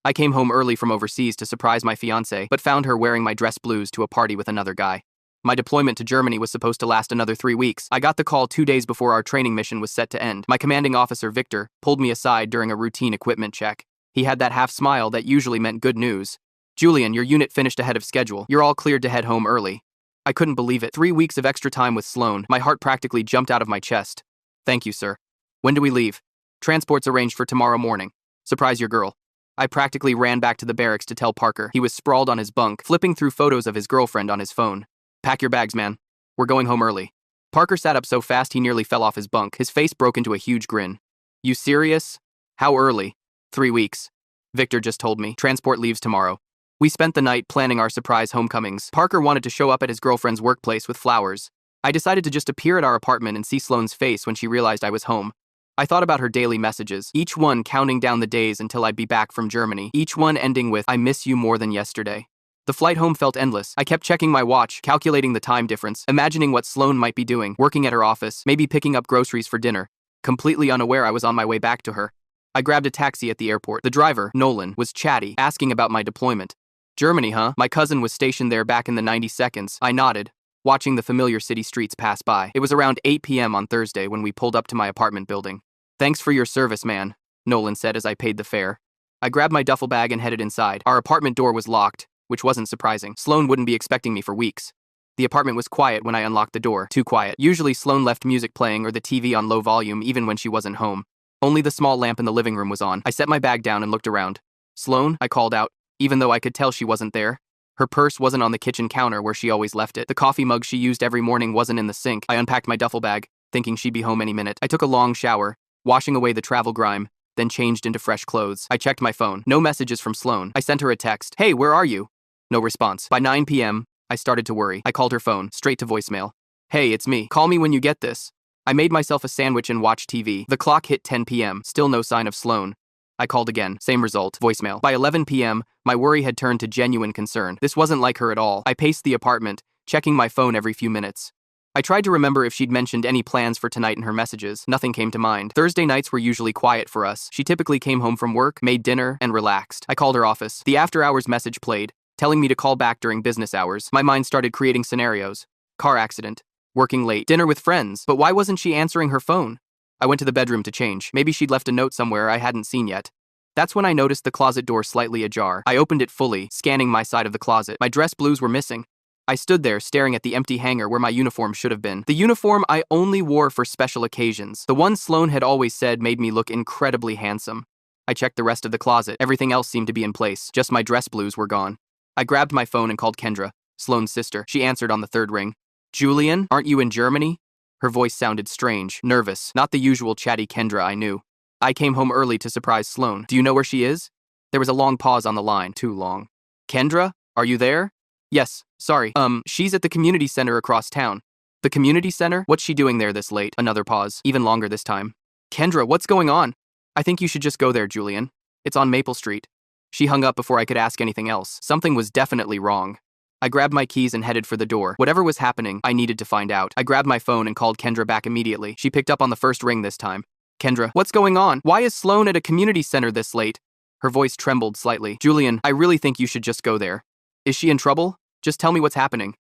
I came home early from overseas to surprise my fiancée, but found her wearing my dress blues to a party with another guy. My deployment to Germany was supposed to last another 3 weeks. I got the call 2 days before our training mission was set to end. My commanding officer, Victor, pulled me aside during a routine equipment check. He had that half smile that usually meant good news. "Julian, your unit finished ahead of schedule. You're all cleared to head home early." I couldn't believe it. 3 weeks of extra time with Sloan. My heart practically jumped out of my chest. "Thank you, sir." "When do we leave?" "Transport's arranged for tomorrow morning. Surprise your girl." I practically ran back to the barracks to tell Parker. He was sprawled on his bunk, flipping through photos of his girlfriend on his phone. "Pack your bags, man. We're going home early." Parker sat up so fast he nearly fell off his bunk. His face broke into a huge grin. "You serious? How early?" 3 weeks. Victor just told me. Transport leaves tomorrow. We spent the night planning our surprise homecomings. Parker wanted to show up at his girlfriend's workplace with flowers. I decided to just appear at our apartment and see Sloane's face when she realized I was home. I thought about her daily messages, each one counting down the days until I'd be back from Germany, each one ending with, "I miss you more than yesterday." The flight home felt endless. I kept checking my watch, calculating the time difference, imagining what Sloane might be doing, working at her office, maybe picking up groceries for dinner. Completely unaware I was on my way back to her. I grabbed a taxi at the airport. The driver, Nolan, was chatty, asking about my deployment. "Germany, huh? My cousin was stationed there back in the 92nds. I nodded, watching the familiar city streets pass by. It was around 8 p.m. on Thursday when we pulled up to my apartment building. "Thanks for your service, man," Nolan said as I paid the fare. I grabbed my duffel bag and headed inside. Our apartment door was locked, which wasn't surprising. Sloane wouldn't be expecting me for weeks. The apartment was quiet when I unlocked the door. Too quiet. Usually Sloane left music playing or the TV on low volume even when she wasn't home. Only the small lamp in the living room was on. I set my bag down and looked around. "Sloane?" I called out, even though I could tell she wasn't there. Her purse wasn't on the kitchen counter where she always left it. The coffee mug she used every morning wasn't in the sink. I unpacked my duffel bag, thinking she'd be home any minute. I took a long shower, washing away the travel grime, then changed into fresh clothes. I checked my phone. No messages from Sloane. I sent her a text. "Hey, where are you?" No response. By 9 p.m., I started to worry. I called her phone, straight to voicemail. "Hey, it's me. Call me when you get this." I made myself a sandwich and watched TV. The clock hit 10 p.m., still no sign of Sloane. I called again, same result, voicemail. By 11 p.m., my worry had turned to genuine concern. This wasn't like her at all. I paced the apartment, checking my phone every few minutes. I tried to remember if she'd mentioned any plans for tonight in her messages. Nothing came to mind. Thursday nights were usually quiet for us. She typically came home from work, made dinner, and relaxed. I called her office. The after-hours message played, telling me to call back during business hours. My mind started creating scenarios. Car accident, working late, dinner with friends. But why wasn't she answering her phone? I went to the bedroom to change. Maybe she'd left a note somewhere I hadn't seen yet. That's when I noticed the closet door slightly ajar. I opened it fully, scanning my side of the closet. My dress blues were missing. I stood there staring at the empty hanger where my uniform should have been. The uniform I only wore for special occasions. The one Sloane had always said made me look incredibly handsome. I checked the rest of the closet. Everything else seemed to be in place. Just my dress blues were gone. I grabbed my phone and called Kendra, Sloane's sister. She answered on the third ring. "Julian, aren't you in Germany?" Her voice sounded strange, nervous, not the usual chatty Kendra I knew. "I came home early to surprise Sloane. Do you know where she is?" There was a long pause on the line, too long. "Kendra, are you there?" "Yes, sorry. She's at the community center across town." "The community center? What's she doing there this late?" Another pause, even longer this time. "Kendra, what's going on?" "I think you should just go there, Julian. It's on Maple Street." She hung up before I could ask anything else. Something was definitely wrong. I grabbed my keys and headed for the door. Whatever was happening, I needed to find out. I grabbed my phone and called Kendra back immediately. She picked up on the first ring this time. "Kendra, what's going on? Why is Sloane at a community center this late?" Her voice trembled slightly. "Julian, I really think you should just go there." "Is she in trouble? Just tell me what's happening."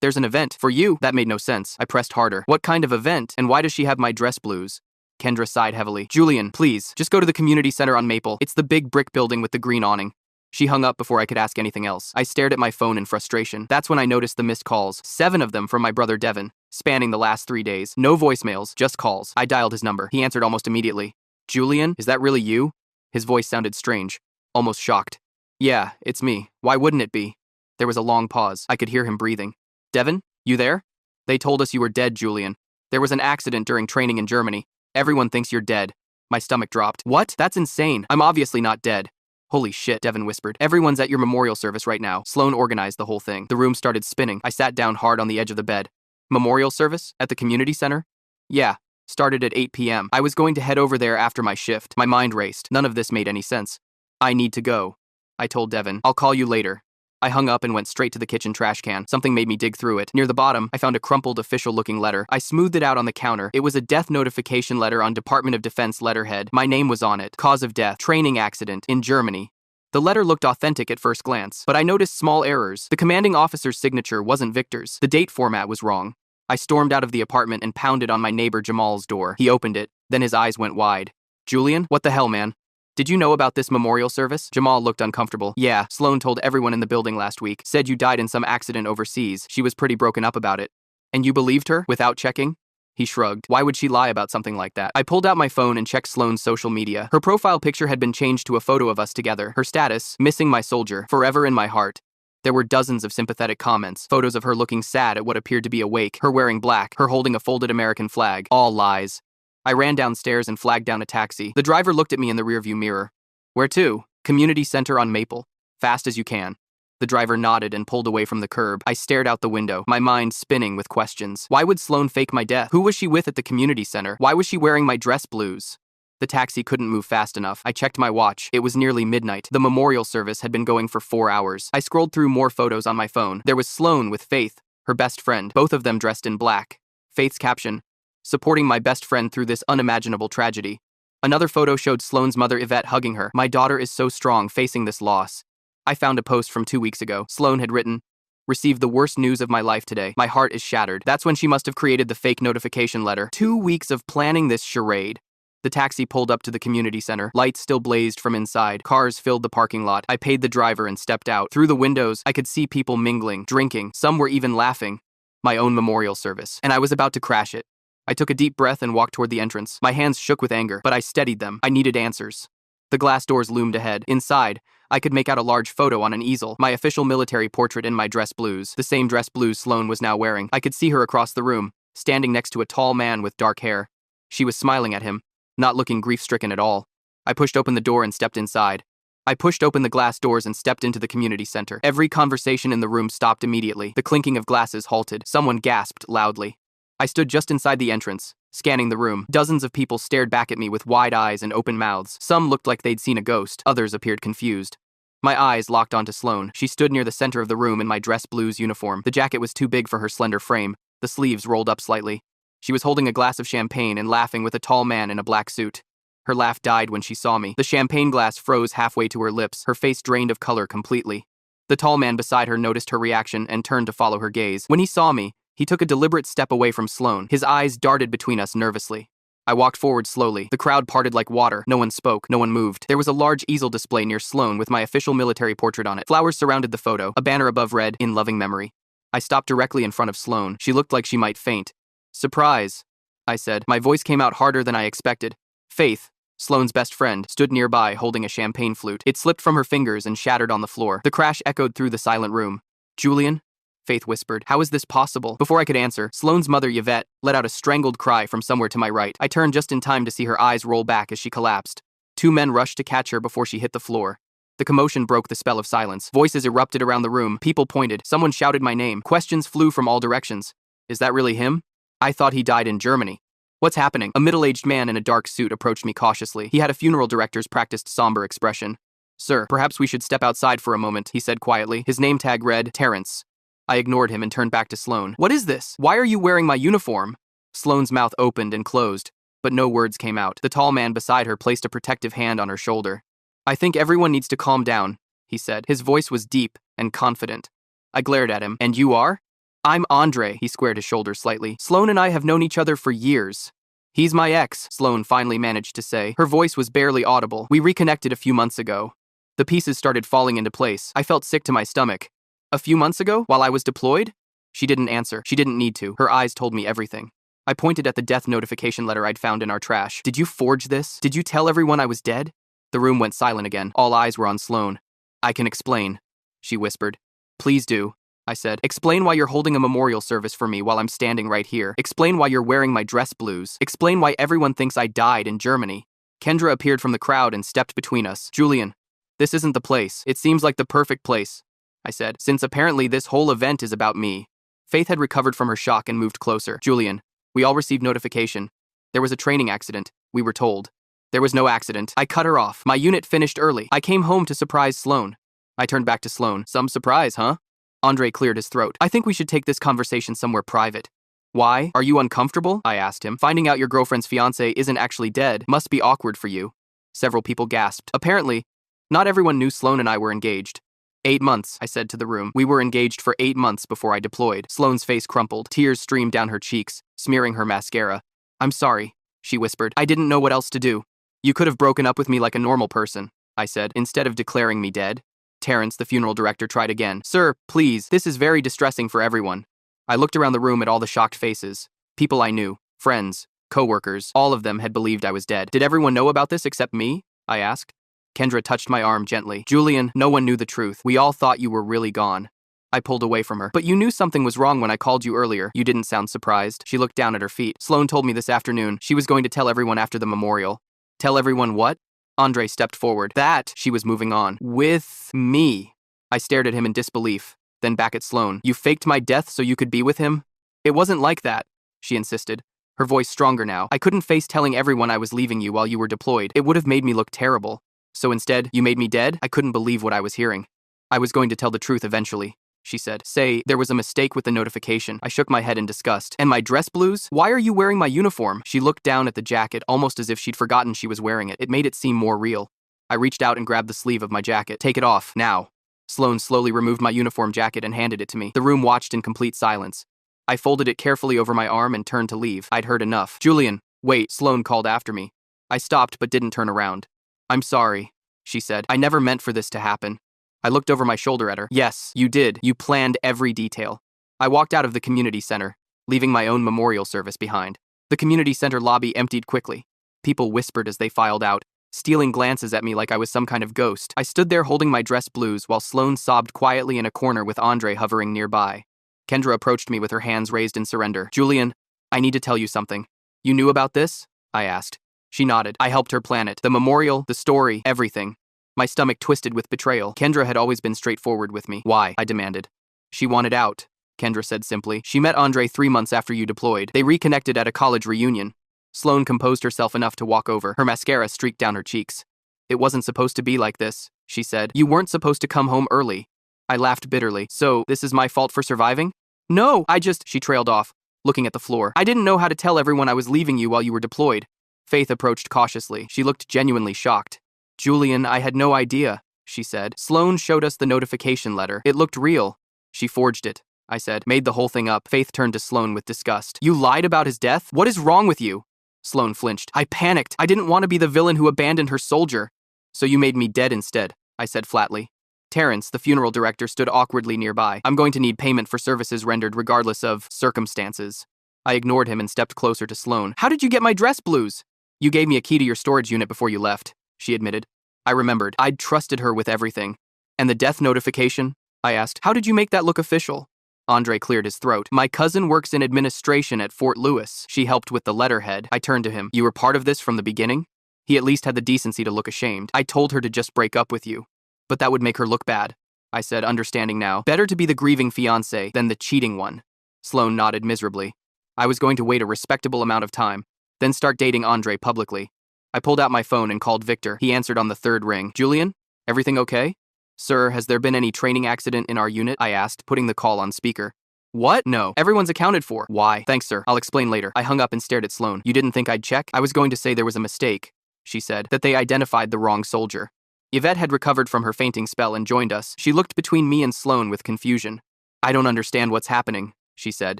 There's an event. For you." That made no sense. I pressed harder. "What kind of event? And why does she have my dress blues?" Kendra sighed heavily. "Julian, please, just go to the community center on Maple. It's the big brick building with the green awning." She hung up before I could ask anything else. I stared at my phone in frustration. That's when I noticed the missed calls. 7 of them from my brother Devin, spanning the last 3 days. No voicemails, just calls. I dialed his number. He answered almost immediately. "Julian, is that really you?" His voice sounded strange, almost shocked. "Yeah, it's me. Why wouldn't it be?" There was a long pause. I could hear him breathing. "Devin, you there?" "They told us you were dead, Julian. There was an accident during training in Germany. Everyone thinks you're dead." My stomach dropped. "What? That's insane. I'm obviously not dead." "Holy shit," Devin whispered. "Everyone's at your memorial service right now." Sloane organized the whole thing. The room started spinning. I sat down hard on the edge of the bed. "Memorial service? At the community center?" "Yeah. Started at 8 p.m. I was going to head over there after my shift." My mind raced. None of this made any sense. "I need to go," I told Devin. "I'll call you later." I hung up and went straight to the kitchen trash can. Something made me dig through it. Near the bottom, I found a crumpled official-looking letter. I smoothed it out on the counter. It was a death notification letter on Department of Defense letterhead. My name was on it. Cause of death, training accident, in Germany. The letter looked authentic at first glance, but I noticed small errors. The commanding officer's signature wasn't Victor's. The date format was wrong. I stormed out of the apartment and pounded on my neighbor Jamal's door. He opened it, then his eyes went wide. Julian, what the hell, man? Did you know about this memorial service? Jamal looked uncomfortable. Yeah, Sloan told everyone in the building last week. Said you died in some accident overseas. She was pretty broken up about it. And you believed her, without checking? He shrugged. Why would she lie about something like that? I pulled out my phone and checked Sloan's social media. Her profile picture had been changed to a photo of us together. Her status, missing my soldier, forever in my heart. There were dozens of sympathetic comments, photos of her looking sad at what appeared to be a wake, her wearing black, her holding a folded American flag. All lies. I ran downstairs and flagged down a taxi. The driver looked at me in the rearview mirror. Where to? Community Center on Maple. Fast as you can. The driver nodded and pulled away from the curb. I stared out the window, my mind spinning with questions. Why would Sloan fake my death? Who was she with at the community center? Why was she wearing my dress blues? The taxi couldn't move fast enough. I checked my watch. It was nearly midnight. The memorial service had been going for 4 hours. I scrolled through more photos on my phone. There was Sloan with Faith, her best friend, both of them dressed in black. Faith's caption, supporting my best friend through this unimaginable tragedy. Another photo showed Sloan's mother Yvette hugging her. My daughter is so strong facing this loss. I found a post from 2 weeks ago. Sloan had written, received the worst news of my life today. My heart is shattered. That's when she must have created the fake notification letter. 2 weeks of planning this charade. The taxi pulled up to the community center. Lights still blazed from inside. Cars filled the parking lot. I paid the driver and stepped out. Through the windows, I could see people mingling, drinking. Some were even laughing. My own memorial service. And I was about to crash it. I took a deep breath and walked toward the entrance. My hands shook with anger, but I steadied them. I needed answers. The glass doors loomed ahead. Inside, I could make out a large photo on an easel. My official military portrait in my dress blues. The same dress blues Sloan was now wearing. I could see her across the room, standing next to a tall man with dark hair. She was smiling at him, not looking grief-stricken at all. I pushed open the door and stepped inside. I pushed open the glass doors and stepped into the community center. Every conversation in the room stopped immediately. The clinking of glasses halted. Someone gasped loudly. I stood just inside the entrance, scanning the room. Dozens of people stared back at me with wide eyes and open mouths. Some looked like they'd seen a ghost. Others appeared confused. My eyes locked onto Sloan. She stood near the center of the room in my dress blues uniform. The jacket was too big for her slender frame. The sleeves rolled up slightly. She was holding a glass of champagne and laughing with a tall man in a black suit. Her laugh died when she saw me. The champagne glass froze halfway to her lips. Her face drained of color completely. The tall man beside her noticed her reaction and turned to follow her gaze. When he saw me, he took a deliberate step away from Sloan. His eyes darted between us nervously. I walked forward slowly. The crowd parted like water. No one spoke. No one moved. There was a large easel display near Sloan with my official military portrait on it. Flowers surrounded the photo. A banner above read, "In loving memory." I stopped directly in front of Sloan. She looked like she might faint. "Surprise," I said. My voice came out harder than I expected. Faith, Sloan's best friend, stood nearby holding a champagne flute. It slipped from her fingers and shattered on the floor. The crash echoed through the silent room. "Julian?" Faith whispered. "How is this possible?" Before I could answer, Sloan's mother, Yvette, let out a strangled cry from somewhere to my right. I turned just in time to see her eyes roll back as she collapsed. 2 men rushed to catch her before she hit the floor. The commotion broke the spell of silence. Voices erupted around the room. People pointed. Someone shouted my name. Questions flew from all directions. Is that really him? I thought he died in Germany. What's happening? A middle-aged man in a dark suit approached me cautiously. He had a funeral director's practiced somber expression. "Sir, perhaps we should step outside for a moment," he said quietly. His name tag read, Terrence. I ignored him and turned back to Sloan. "What is this? Why are you wearing my uniform?" Sloan's mouth opened and closed, but no words came out. The tall man beside her placed a protective hand on her shoulder. "I think everyone needs to calm down," he said. His voice was deep and confident. I glared at him. "And you are?" "I'm Andre," he squared his shoulders slightly. "Sloan and I have known each other for years." "He's my ex," Sloan finally managed to say. Her voice was barely audible. "We reconnected a few months ago." The pieces started falling into place. I felt sick to my stomach. "A few months ago, while I was deployed?" She didn't answer. She didn't need to. Her eyes told me everything. I pointed at the death notification letter I'd found in our trash. "Did you forge this? Did you tell everyone I was dead?" The room went silent again. All eyes were on Sloan. "I can explain," she whispered. "Please do," I said. "Explain why you're holding a memorial service for me while I'm standing right here. Explain why you're wearing my dress blues. Explain why everyone thinks I died in Germany." Kendra appeared from the crowd and stepped between us. "Julian, this isn't the place. It seems like the perfect place," I said, "since apparently this whole event is about me." Faith had recovered from her shock and moved closer. "Julian, we all received notification. There was a training accident, we were told." "There was no accident." I cut her off. "My unit finished early. I came home to surprise Sloan." I turned back to Sloan. "Some surprise, huh?" Andre cleared his throat. "I think we should take this conversation somewhere private." "Why? Are you uncomfortable?" I asked him. "Finding out your girlfriend's fiancé isn't actually dead must be awkward for you." Several people gasped. Apparently, Not everyone knew Sloan and I were engaged. 8 months, I said to the room. We were engaged for 8 months before I deployed. Sloan's face crumpled. Tears streamed down her cheeks, smearing her mascara. I'm sorry, she whispered. I didn't know what else to do. You could have broken up with me like a normal person, I said, instead of declaring me dead. Terrence, the funeral director, tried again. Sir, please, this is very distressing for everyone. I looked around the room at all the shocked faces. People I knew, friends, co-workers, all of them had believed I was dead. Did everyone know about this except me? I asked. Kendra touched my arm gently. Julian, no one knew the truth. We all thought you were really gone. I pulled away from her. But you knew something was wrong when I called you earlier. You didn't sound surprised. She looked down at her feet. Sloan told me this afternoon. She was going to tell everyone after the memorial. Tell everyone what? Andre stepped forward. That she was moving on. With me. I stared at him in disbelief, then back at Sloan. You faked my death so you could be with him? It wasn't like that, she insisted, her voice stronger now. I couldn't face telling everyone I was leaving you while you were deployed. It would have made me look terrible. So instead, you made me dead? I couldn't believe what I was hearing. I was going to tell the truth eventually, she said. Say, there was a mistake with the notification. I shook my head in disgust. And my dress blues? Why are you wearing my uniform? She looked down at the jacket, almost as if she'd forgotten she was wearing it. It made it seem more real. I reached out and grabbed the sleeve of my jacket. Take it off, now. Sloan slowly removed my uniform jacket and handed it to me. The room watched in complete silence. I folded it carefully over my arm and turned to leave. I'd heard enough. Julian, wait, Sloan called after me. I stopped but didn't turn around. I'm sorry, she said. I never meant for this to happen. I looked over my shoulder at her. Yes, you did. You planned every detail. I walked out of the community center, leaving my own memorial service behind. The community center lobby emptied quickly. People whispered as they filed out, stealing glances at me like I was some kind of ghost. I stood there holding my dress blues while Sloan sobbed quietly in a corner with Andre hovering nearby. Kendra approached me with her hands raised in surrender. Julian, I need to tell you something. You knew about this? I asked. She nodded. I helped her plan it. The memorial, the story, everything. My stomach twisted with betrayal. Kendra had always been straightforward with me. Why? I demanded. She wanted out, Kendra said simply. She met Andre 3 months after you deployed. They reconnected at a college reunion. Sloan composed herself enough to walk over. Her mascara streaked down her cheeks. It wasn't supposed to be like this, she said. You weren't supposed to come home early. I laughed bitterly. So, this is my fault for surviving? No, she trailed off, looking at the floor. I didn't know how to tell everyone I was leaving you while you were deployed. Faith approached cautiously. She looked genuinely shocked. Julian, I had no idea, she said. Sloan showed us the notification letter. It looked real. She forged it, I said. Made the whole thing up. Faith turned to Sloan with disgust. You lied about his death? What is wrong with you? Sloan flinched. I panicked. I didn't want to be the villain who abandoned her soldier. So you made me dead instead, I said flatly. Terrence, the funeral director, stood awkwardly nearby. I'm going to need payment for services rendered regardless of circumstances. I ignored him and stepped closer to Sloan. How did you get my dress blues? You gave me a key to your storage unit before you left, she admitted. I remembered. I'd trusted her with everything. And the death notification? I asked. How did you make that look official? Andre cleared his throat. My cousin works in administration at Fort Lewis. She helped with the letterhead. I turned to him. You were part of this from the beginning? He at least had the decency to look ashamed. I told her to just break up with you. But that would make her look bad, I said, understanding now. Better to be the grieving fiancé than the cheating one. Sloan nodded miserably. I was going to wait a respectable amount of time, then start dating Andre publicly. I pulled out my phone and called Victor. He answered on the 3rd ring. Julian? Everything okay? Sir, has there been any training accident in our unit? I asked, putting the call on speaker. What? No. Everyone's accounted for. Why? Thanks, sir. I'll explain later. I hung up and stared at Sloan. You didn't think I'd check? I was going to say there was a mistake, she said, that they identified the wrong soldier. Yvette had recovered from her fainting spell and joined us. She looked between me and Sloan with confusion. I don't understand what's happening, she said.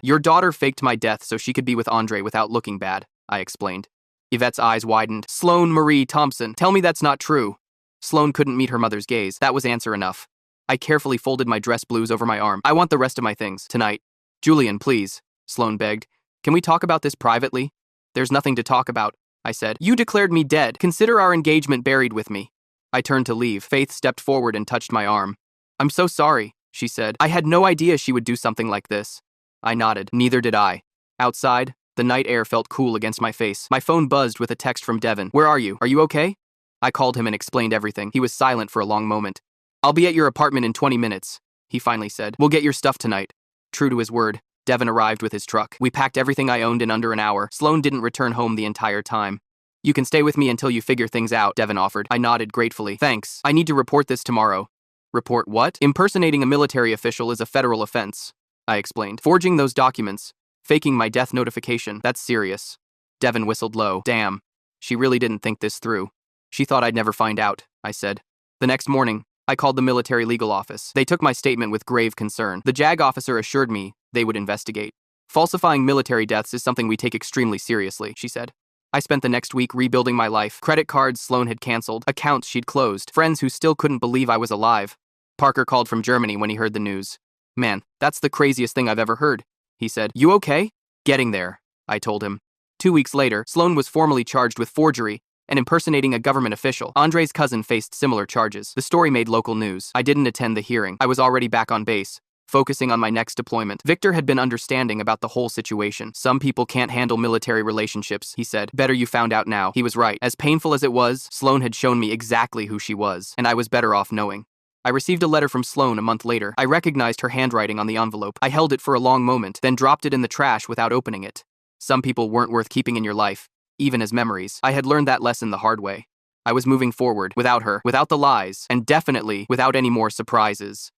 Your daughter faked my death so she could be with Andre without looking bad, I explained. Yvette's eyes widened. Sloan Marie Thompson, tell me that's not true. Sloan couldn't meet her mother's gaze. That was answer enough. I carefully folded my dress blues over my arm. I want the rest of my things, tonight. Julian, please, Sloan begged. Can we talk about this privately? There's nothing to talk about, I said. You declared me dead. Consider our engagement buried with me. I turned to leave. Faith stepped forward and touched my arm. I'm so sorry, she said. I had no idea she would do something like this. I nodded. Neither did I. Outside, the night air felt cool against my face. My phone buzzed with a text from Devin. Where are you? Are you okay? I called him and explained everything. He was silent for a long moment. I'll be at your apartment in 20 minutes, he finally said. We'll get your stuff tonight. True to his word, Devin arrived with his truck. We packed everything I owned in under an hour. Sloan didn't return home the entire time. You can stay with me until you figure things out, Devin offered. I nodded gratefully. Thanks. I need to report this tomorrow. Report what? Impersonating a military official is a federal offense, I explained. Forging those documents, faking my death notification, that's serious. Devin whistled low. Damn. She really didn't think this through. She thought I'd never find out, I said. The next morning, I called the military legal office. They took my statement with grave concern. The JAG officer assured me they would investigate. Falsifying military deaths is something we take extremely seriously, she said. I spent the next week rebuilding my life. Credit cards Sloan had canceled, accounts she'd closed, friends who still couldn't believe I was alive. Parker called from Germany when he heard the news. Man, that's the craziest thing I've ever heard, he said. You okay? Getting there, I told him. 2 weeks later, Sloan was formally charged with forgery and impersonating a government official. Andre's cousin faced similar charges. The story made local news. I didn't attend the hearing. I was already back on base, focusing on my next deployment. Victor had been understanding about the whole situation. Some people can't handle military relationships, he said. Better you found out now. He was right. As painful as it was, Sloan had shown me exactly who she was, and I was better off knowing. I received a letter from Sloan a month later. I recognized her handwriting on the envelope. I held it for a long moment, then dropped it in the trash without opening it. Some people weren't worth keeping in your life, even as memories. I had learned that lesson the hard way. I was moving forward, without her, without the lies, and definitely without any more surprises.